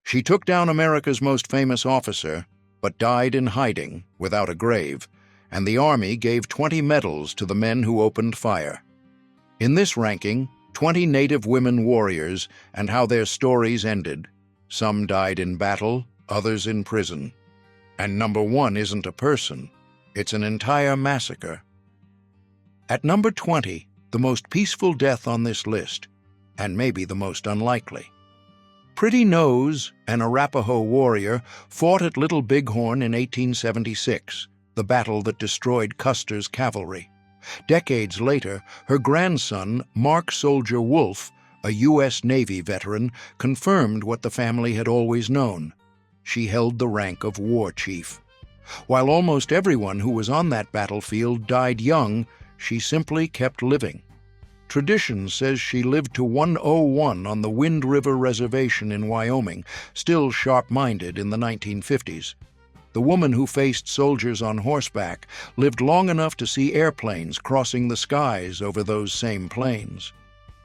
She took down America's most famous officer, but died in hiding, without a grave, and the Army gave 20 medals to the men who opened fire. In this ranking, 20 Native women warriors and how their stories ended. Some died in battle, others in prison. And number 1 isn't a person, it's an entire massacre. At number 20, the most peaceful death on this list, and maybe the most unlikely. Pretty Nose, an Arapaho warrior, fought at Little Bighorn in 1876, the battle that destroyed Custer's cavalry. Decades later, her grandson, Mark Soldier Wolf, a U.S. Navy veteran, confirmed what the family had always known. She held the rank of war chief. While almost everyone who was on that battlefield died young, she simply kept living. Tradition says she lived to 101 on the Wind River Reservation in Wyoming, still sharp-minded in the 1950s. The woman who faced soldiers on horseback lived long enough to see airplanes crossing the skies over those same plains.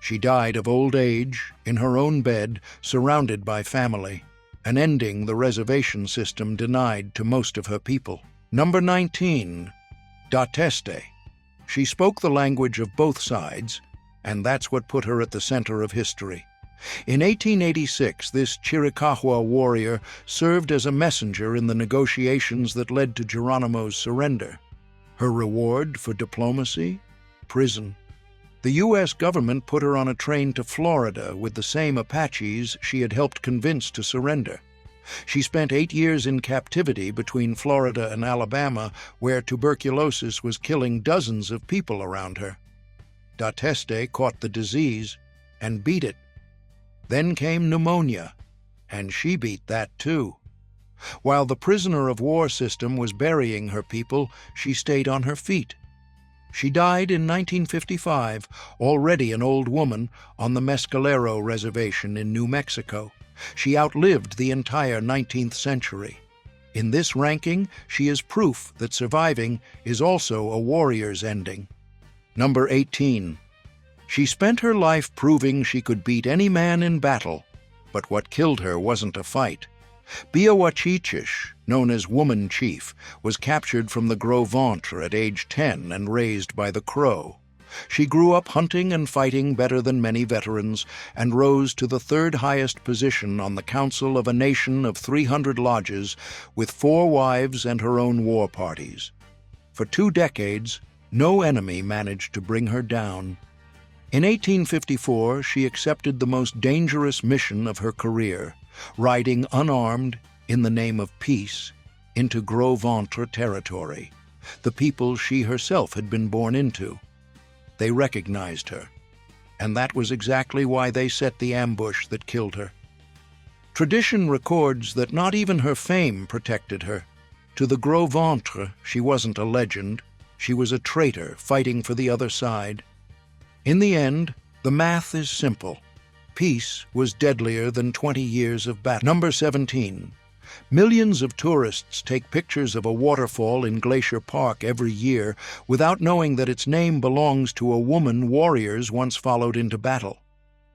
She died of old age, in her own bed, surrounded by family, an ending the reservation system denied to most of her people. Number 19, Dateste. She spoke the language of both sides, and that's what put her at the center of history. In 1886, this Chiricahua warrior served as a messenger in the negotiations that led to Geronimo's surrender. Her reward for diplomacy? Prison. The U.S. government put her on a train to Florida with the same Apaches she had helped convince to surrender. She spent 8 years in captivity between Florida and Alabama, where tuberculosis was killing dozens of people around her. Dateste caught the disease and beat it. Then came pneumonia, and she beat that too. While the prisoner of war system was burying her people, she stayed on her feet. She died in 1955, already an old woman, on the Mescalero Reservation in New Mexico. She outlived the entire 19th century. In this ranking, she is proof that surviving is also a warrior's ending. Number 18. She spent her life proving she could beat any man in battle, but what killed her wasn't a fight. Biawachichish, known as Woman Chief, was captured from the Gros Ventre at age 10 and raised by the Crow. She grew up hunting and fighting better than many veterans and rose to the 3rd highest position on the council of a nation of 300 lodges with 4 wives and her own war parties. For 2 decades, no enemy managed to bring her down. In 1854, she accepted the most dangerous mission of her career, riding unarmed, in the name of peace, into Gros Ventre territory, the people she herself had been born into. They recognized her, and that was exactly why they set the ambush that killed her. Tradition records that not even her fame protected her. To the Gros Ventre, she wasn't a legend. She was a traitor fighting for the other side. In the end, the math is simple. Peace was deadlier than 20 years of battle. Number 17. Millions of tourists take pictures of a waterfall in Glacier Park every year without knowing that its name belongs to a woman warriors once followed into battle.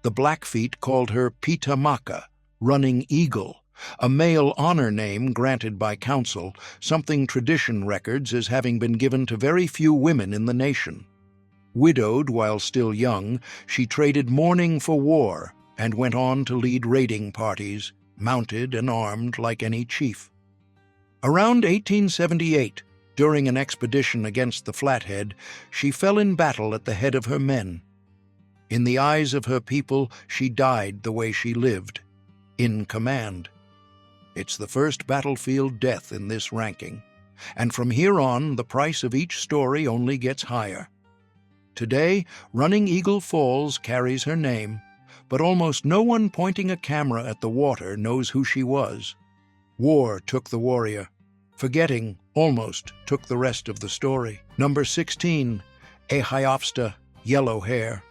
The Blackfeet called her Pitamaka, Running Eagle, a male honor name granted by council, something tradition records as having been given to very few women in the nation. Widowed while still young, she traded mourning for war and went on to lead raiding parties, mounted and armed like any chief. Around 1878, during an expedition against the Flathead, she fell in battle at the head of her men. In the eyes of her people, she died the way she lived, in command. It's the first battlefield death in this ranking, and from here on, the price of each story only gets higher. Today, Running Eagle Falls carries her name, but almost no one pointing a camera at the water knows who she was. War took the warrior. Forgetting almost took the rest of the story. Number 16, Ehiopsta, Yellow Hair.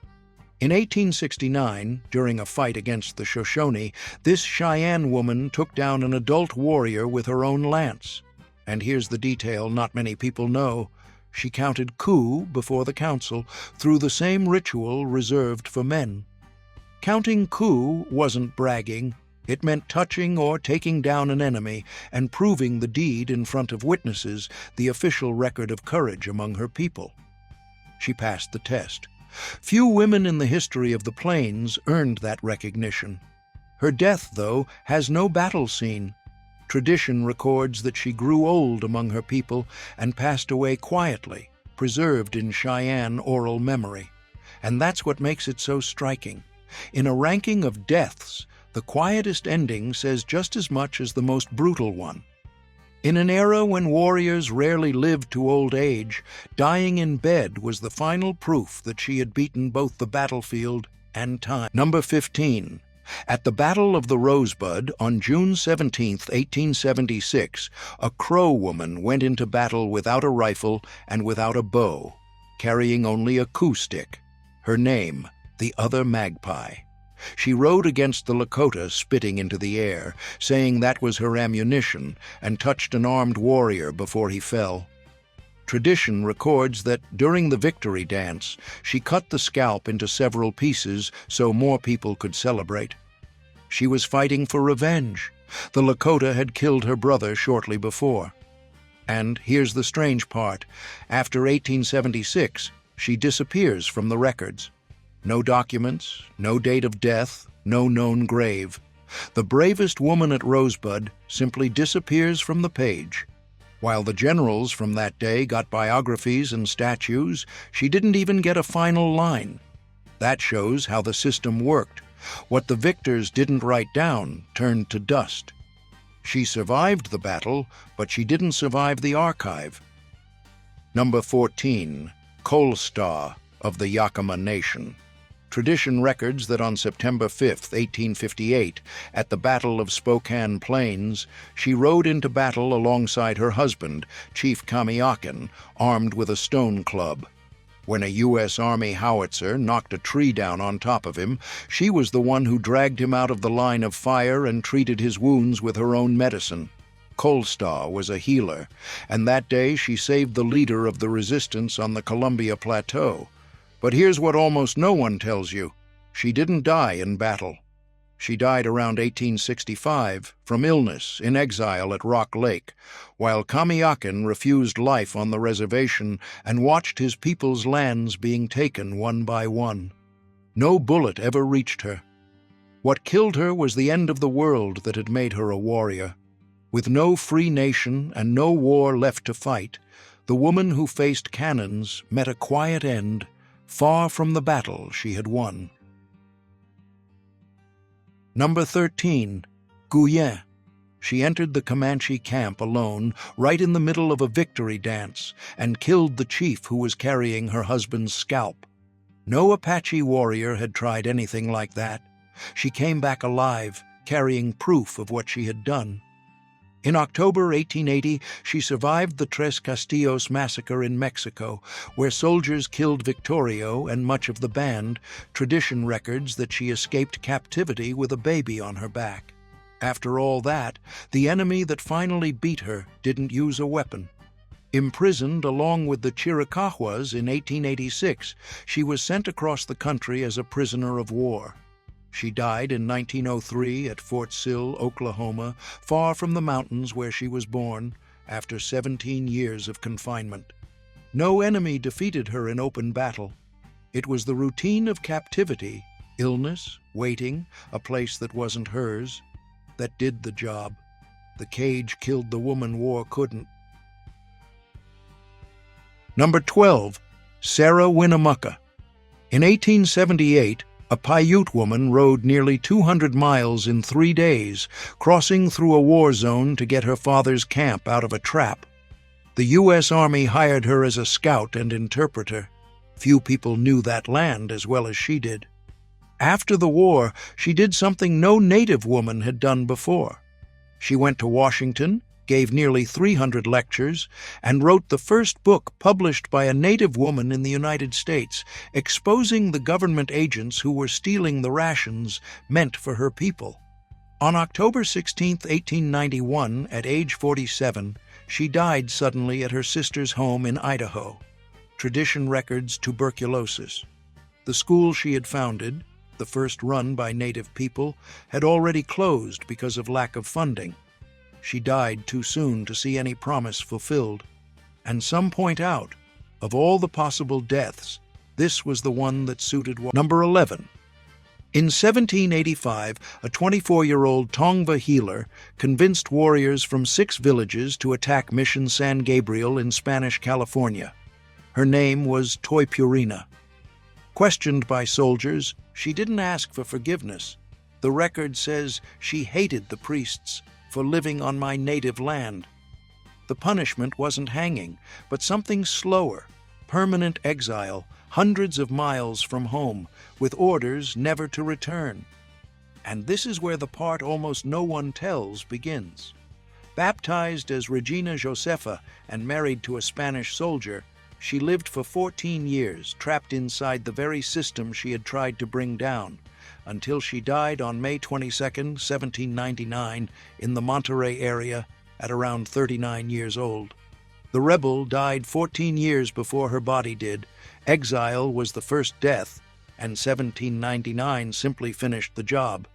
In 1869, during a fight against the Shoshone, this Cheyenne woman took down an adult warrior with her own lance. And here's the detail not many people know. She counted coup before the council through the same ritual reserved for men. Counting coup wasn't bragging, It meant touching or taking down an enemy and proving the deed in front of witnesses, the official record of courage among her people. She passed the test. Few women in the history of the plains earned that recognition. Her death, though, has no battle scene. Tradition records that she grew old among her people and passed away quietly, preserved in Cheyenne oral memory. And that's what makes it so striking. In a ranking of deaths, the quietest ending says just as much as the most brutal one. In an era when warriors rarely lived to old age, dying in bed was the final proof that she had beaten both the battlefield and time. Number 15. At the Battle of the Rosebud on June 17, 1876, a Crow woman went into battle without a rifle and without a bow, carrying only a coup stick. Her name, the Other Magpie. She rode against the Lakota, spitting into the air, saying that was her ammunition, and touched an armed warrior before he fell. Tradition records that during the victory dance, she cut the scalp into several pieces so more people could celebrate. She was fighting for revenge. The Lakota had killed her brother shortly before. And here's the strange part. After 1876, she disappears from the records. No documents, no date of death, no known grave. The bravest woman at Rosebud simply disappears from the page. While the generals from that day got biographies and statues, she didn't even get a final line. That shows how the system worked. What the victors didn't write down turned to dust. She survived the battle, but she didn't survive the archive. Number 14. Kolstar of the Yakima Nation. Tradition records that on September 5, 1858, at the Battle of Spokane Plains, she rode into battle alongside her husband, Chief Kamiakin, armed with a stone club. When a U.S. Army howitzer knocked a tree down on top of him, she was the one who dragged him out of the line of fire and treated his wounds with her own medicine. Kolstar was a healer, and that day she saved the leader of the resistance on the Columbia Plateau. But here's what almost no one tells you. She didn't die in battle. She died around 1865 from illness in exile at Rock Lake, while Kamiakin refused life on the reservation and watched his people's lands being taken one by one. No bullet ever reached her. What killed her was the end of the world that had made her a warrior. With no free nation and no war left to fight, the woman who faced cannons met a quiet end, far from the battle she had won. Number 13. Guyen. She entered the Comanche camp alone, right in the middle of a victory dance, and killed the chief who was carrying her husband's scalp. No Apache warrior had tried anything like that. She came back alive, carrying proof of what she had done. In October 1880, she survived the Tres Castillos massacre in Mexico, where soldiers killed Victorio and much of the band. Tradition records that she escaped captivity with a baby on her back. After all that, the enemy that finally beat her didn't use a weapon. Imprisoned along with the Chiricahuas in 1886, she was sent across the country as a prisoner of war. She died in 1903 at Fort Sill, Oklahoma, far from the mountains where she was born, after 17 years of confinement. No enemy defeated her in open battle. It was the routine of captivity, illness, waiting, a place that wasn't hers, that did the job. The cage killed the woman war couldn't. Number 12. Sarah Winnemucca. In 1878, a Paiute woman rode nearly 200 miles in 3 days, crossing through a war zone to get her father's camp out of a trap. The U.S. Army hired her as a scout and interpreter. Few people knew that land as well as she did. After the war, she did something no Native woman had done before. She went to Washington, gave nearly 300 lectures, and wrote the first book published by a Native woman in the United States, exposing the government agents who were stealing the rations meant for her people. On October 16, 1891, at age 47, she died suddenly at her sister's home in Idaho. Tradition records tuberculosis. The school she had founded, the first run by native people, had already closed because of lack of funding. She died too soon to see any promise fulfilled. And some point out, of all the possible deaths, this was the one that suited. Number 11. In 1785, a 24-year-old Tongva healer convinced warriors from 6 villages to attack Mission San Gabriel in Spanish California. Her name was Toypurina. Questioned by soldiers, she didn't ask for forgiveness. The record says she hated the priests for living on my native land. The punishment wasn't hanging, but something slower, permanent exile, hundreds of miles from home, with orders never to return. And this is where the part almost no one tells begins. Baptized as Regina Josefa and married to a Spanish soldier, she lived for 14 years, trapped inside the very system she had tried to bring down, until she died on May 22, 1799, in the Monterrey area at around 39 years old. The rebel died 14 years before her body did. Exile was the first death, and 1799 simply finished the job.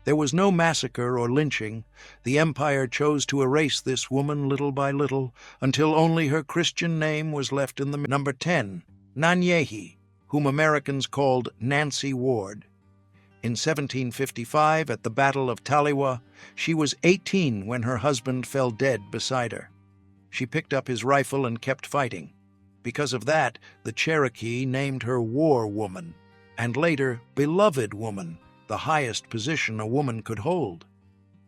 There was no massacre or lynching. The empire chose to erase this woman little by little, until only her Christian name was left in the... Number 10. Nanyehi, whom Americans called Nancy Ward. In 1755, at the Battle of Taliwa, she was 18 when her husband fell dead beside her. She picked up his rifle and kept fighting. Because of that, the Cherokee named her War Woman, and later Beloved Woman, the highest position a woman could hold.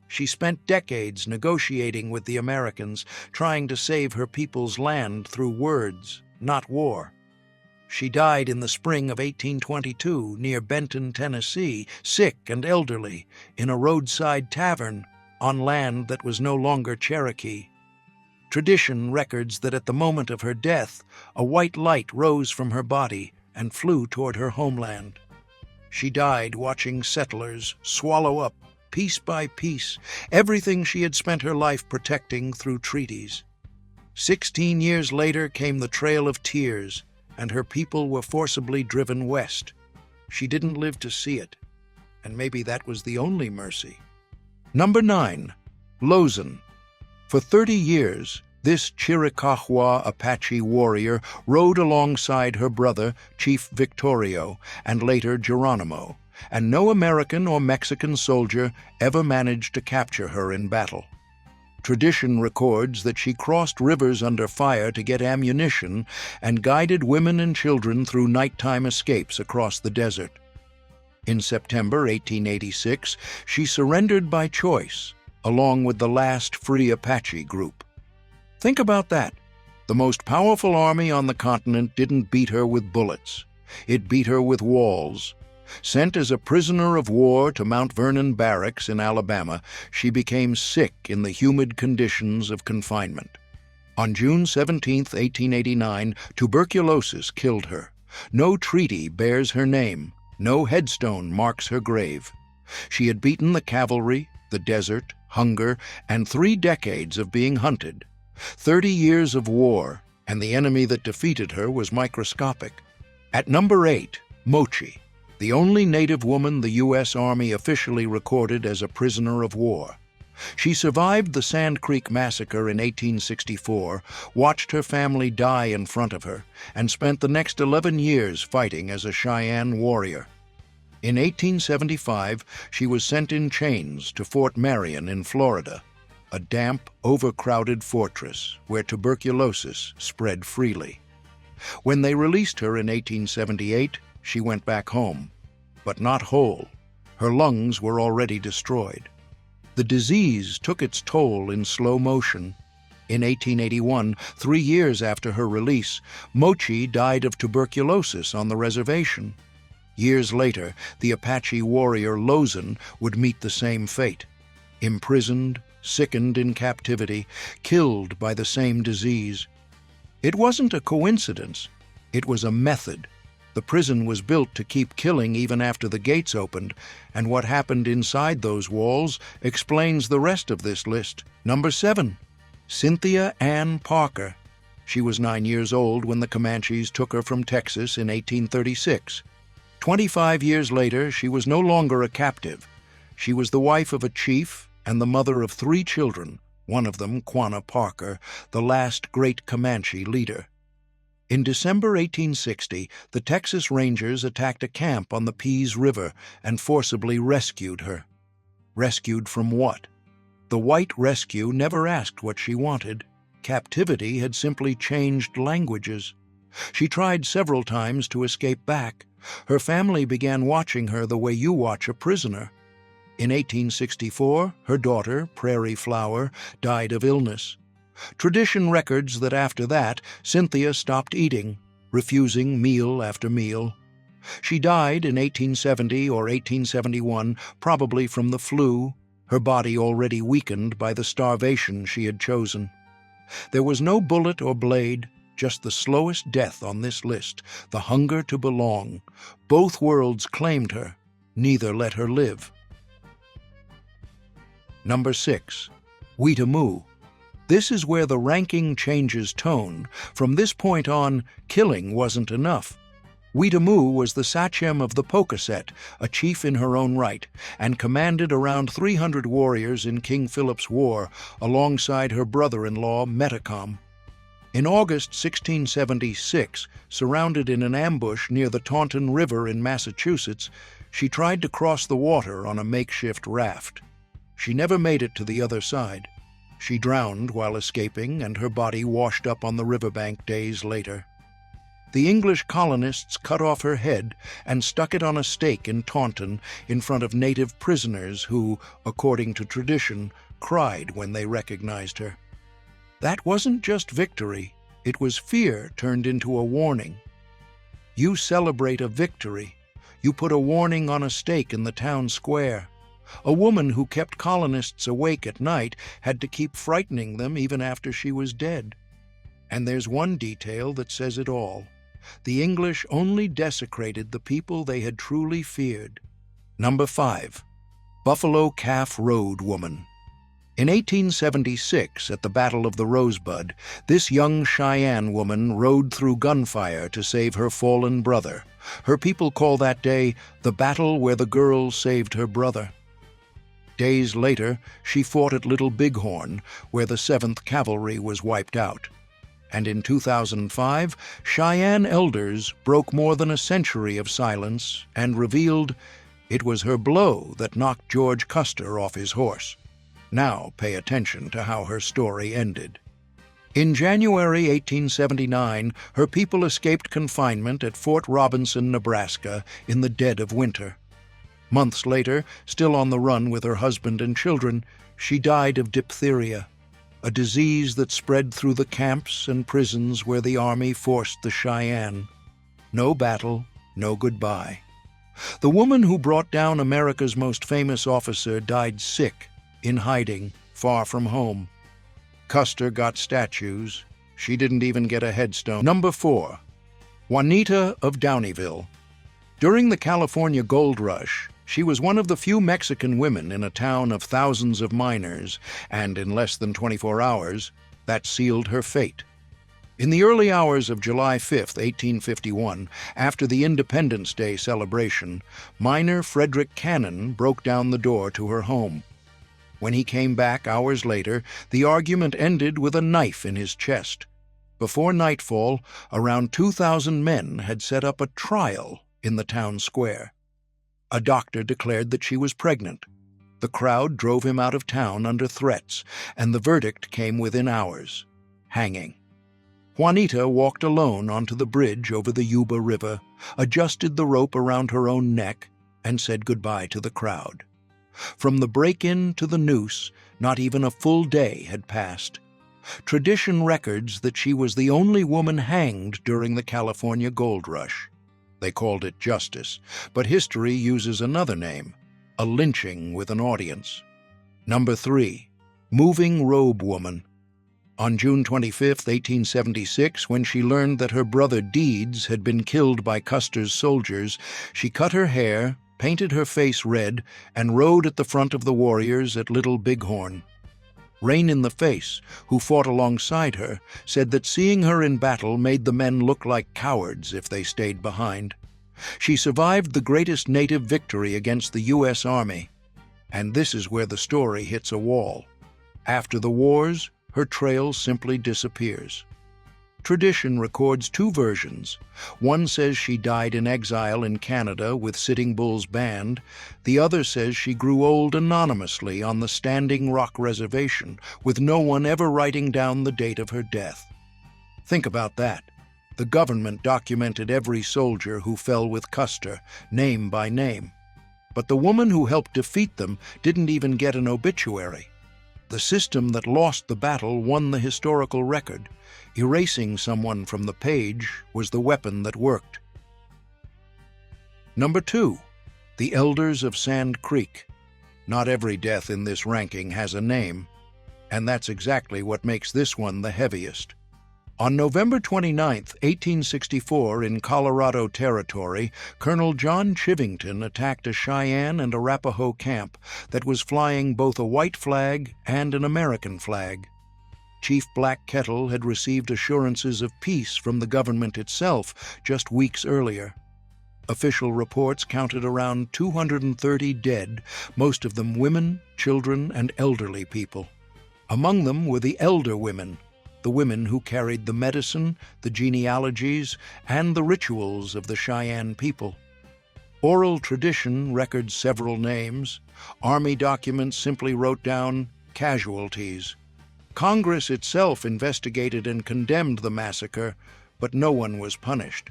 She spent decades negotiating with the Americans, trying to save her people's land through words, not war. She died in the spring of 1822 near Benton, Tennessee, sick and elderly, in a roadside tavern on land that was no longer Cherokee. Tradition records that at the moment of her death, a white light rose from her body and flew toward her homeland. She died watching settlers swallow up, piece by piece, everything she had spent her life protecting through treaties. 16 years later came the Trail of Tears, and her people were forcibly driven west. She didn't live to see it, and maybe that was the only mercy. Number 9. Lozan. For 30 years, this Chiricahua Apache warrior rode alongside her brother, Chief Victorio, and later Geronimo, and no American or Mexican soldier ever managed to capture her in battle. Tradition records that she crossed rivers under fire to get ammunition and guided women and children through nighttime escapes across the desert. In September 1886, she surrendered by choice, along with the last free Apache group. Think about that. The most powerful army on the continent didn't beat her with bullets. It beat her with walls. Sent as a prisoner of war to Mount Vernon Barracks in Alabama, she became sick in the humid conditions of confinement. On June 17, 1889, tuberculosis killed her. No treaty bears her name. No headstone marks her grave. She had beaten the cavalry, the desert, hunger, and 3 decades of being hunted. 30 years of war, and the enemy that defeated her was microscopic. At number 8, Mochi, the only native woman the U.S. Army officially recorded as a prisoner of war. She survived the Sand Creek Massacre in 1864, watched her family die in front of her, and spent the next 11 years fighting as a Cheyenne warrior. In 1875, she was sent in chains to Fort Marion in Florida, a damp, overcrowded fortress where tuberculosis spread freely. When they released her in 1878, she went back home, but not whole. Her lungs were already destroyed. The disease took its toll in slow motion. In 1881, 3 years after her release, Mochi died of tuberculosis on the reservation. Years later, the Apache warrior Lozan would meet the same fate. Imprisoned, sickened in captivity, killed by the same disease. It wasn't a coincidence. It was a method. The prison was built to keep killing even after the gates opened, and what happened inside those walls explains the rest of this list. Number 7. Cynthia Ann Parker. She was 9 years old when the Comanches took her from Texas in 1836. 25 years later, she was no longer a captive. She was the wife of a chief and the mother of 3 children, one of them Quanah Parker, the last great Comanche leader. In December 1860, the Texas Rangers attacked a camp on the Pease River and forcibly rescued her. Rescued from what? The white rescue never asked what she wanted. Captivity had simply changed languages. She tried several times to escape back. Her family began watching her the way you watch a prisoner. In 1864, her daughter, Prairie Flower, died of illness. Tradition records that after that, Cynthia stopped eating, refusing meal after meal. She died in 1870 or 1871, probably from the flu, her body already weakened by the starvation she had chosen. There was no bullet or blade, just the slowest death on this list, the hunger to belong. Both worlds claimed her, neither let her live. Number 6. Weetamoo. This is where the ranking changes tone. From this point on, killing wasn't enough. Weetamoo was the sachem of the Pocasset, a chief in her own right, and commanded around 300 warriors in King Philip's War, alongside her brother-in-law Metacom. In August 1676, surrounded in an ambush near the Taunton River in Massachusetts, she tried to cross the water on a makeshift raft. She never made it to the other side. She drowned while escaping, and her body washed up on the riverbank days later. The English colonists cut off her head and stuck it on a stake in Taunton in front of native prisoners who, according to tradition, cried when they recognized her. That wasn't just victory, it was fear turned into a warning. You celebrate a victory. You put a warning on a stake in the town square. A woman who kept colonists awake at night had to keep frightening them even after she was dead. And there's one detail that says it all. The English only desecrated the people they had truly feared. Number 5. Buffalo Calf Road Woman. In 1876, at the Battle of the Rosebud, this young Cheyenne woman rode through gunfire to save her fallen brother. Her people call that day the battle where the girl saved her brother. Days later, she fought at Little Bighorn, where the 7th Cavalry was wiped out. And in 2005, Cheyenne elders broke more than a century of silence and revealed it was her blow that knocked George Custer off his horse. Now pay attention to how her story ended. In January 1879, her people escaped confinement at Fort Robinson, Nebraska, in the dead of winter. Months later, still on the run with her husband and children, she died of diphtheria, a disease that spread through the camps and prisons where the Army forced the Cheyenne. No battle, no goodbye. The woman who brought down America's most famous officer died sick, in hiding, far from home. Custer got statues. She didn't even get a headstone. Number 4. Juanita of Downieville. During the California Gold Rush, she was one of the few Mexican women in a town of thousands of miners, and in less than 24 hours, that sealed her fate. In the early hours of July 5, 1851, after the Independence Day celebration, miner Frederick Cannon broke down the door to her home. When he came back hours later, the argument ended with a knife in his chest. Before nightfall, around 2,000 men had set up a trial in the town square. A doctor declared that she was pregnant. The crowd drove him out of town under threats, and the verdict came within hours: hanging. Juanita walked alone onto the bridge over the Yuba River, adjusted the rope around her own neck, and said goodbye to the crowd. From the break-in to the noose, not even a full day had passed. Tradition records that she was the only woman hanged during the California Gold Rush. They called it justice, but history uses another name: a lynching with an audience. Number 3. Moving Robe Woman. On June 25, 1876, when she learned that her brother Deeds had been killed by Custer's soldiers, she cut her hair, painted her face red, and rode at the front of the warriors at Little Bighorn. Rain in the Face, who fought alongside her, said that seeing her in battle made the men look like cowards if they stayed behind. She survived the greatest native victory against the U.S. Army. And this is where the story hits a wall. After the wars, her trail simply disappears. Tradition records two versions. One says she died in exile in Canada with Sitting Bull's band. The other says she grew old anonymously on the Standing Rock Reservation, with no one ever writing down the date of her death. Think about that. The government documented every soldier who fell with Custer, name by name. But the woman who helped defeat them didn't even get an obituary. The system that lost the battle won the historical record. Erasing someone from the page was the weapon that worked. Number 2. The Elders of Sand Creek. Not every death in this ranking has a name, and that's exactly what makes this one the heaviest. On November 29, 1864, in Colorado Territory, Colonel John Chivington attacked a Cheyenne and Arapaho camp that was flying both a white flag and an American flag. Chief Black Kettle had received assurances of peace from the government itself just weeks earlier. Official reports counted around 230 dead, most of them women, children, and elderly people. Among them were the elder women, the women who carried the medicine, the genealogies, and the rituals of the Cheyenne people. Oral tradition records several names. Army documents simply wrote down casualties. Congress itself investigated and condemned the massacre, but no one was punished.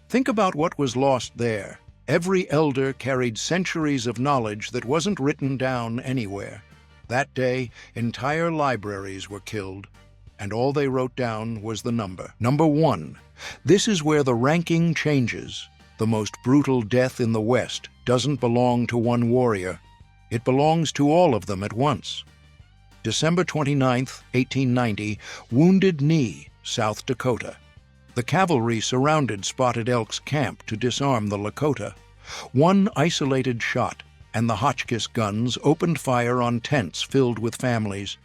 Think about what was lost there. Every elder carried centuries of knowledge that wasn't written down anywhere. That day, entire libraries were killed, and all they wrote down was the number. Number 1. This is where the ranking changes. The most brutal death in the West doesn't belong to one warrior. It belongs to all of them at once. December 29, 1890, Wounded Knee, South Dakota. The cavalry surrounded Spotted Elk's camp to disarm the Lakota. One isolated shot, and the Hotchkiss guns opened fire on tents filled with families.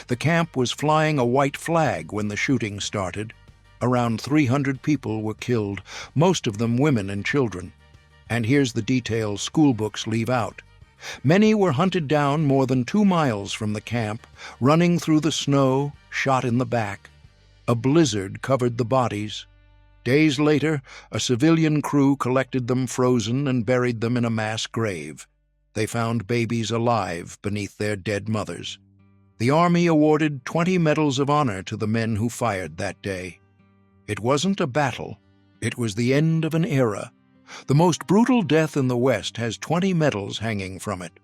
The camp was flying a white flag when the shooting started. Around 300 people were killed, most of them women and children. And here's the detail school books leave out. Many were hunted down more than 2 miles from the camp, running through the snow, shot in the back. A blizzard covered the bodies. Days later, a civilian crew collected them frozen and buried them in a mass grave. They found babies alive beneath their dead mothers. The Army awarded 20 Medals of Honor to the men who fired that day. It wasn't a battle. It was the end of an era. The most brutal death in the West has 20 medals hanging from it.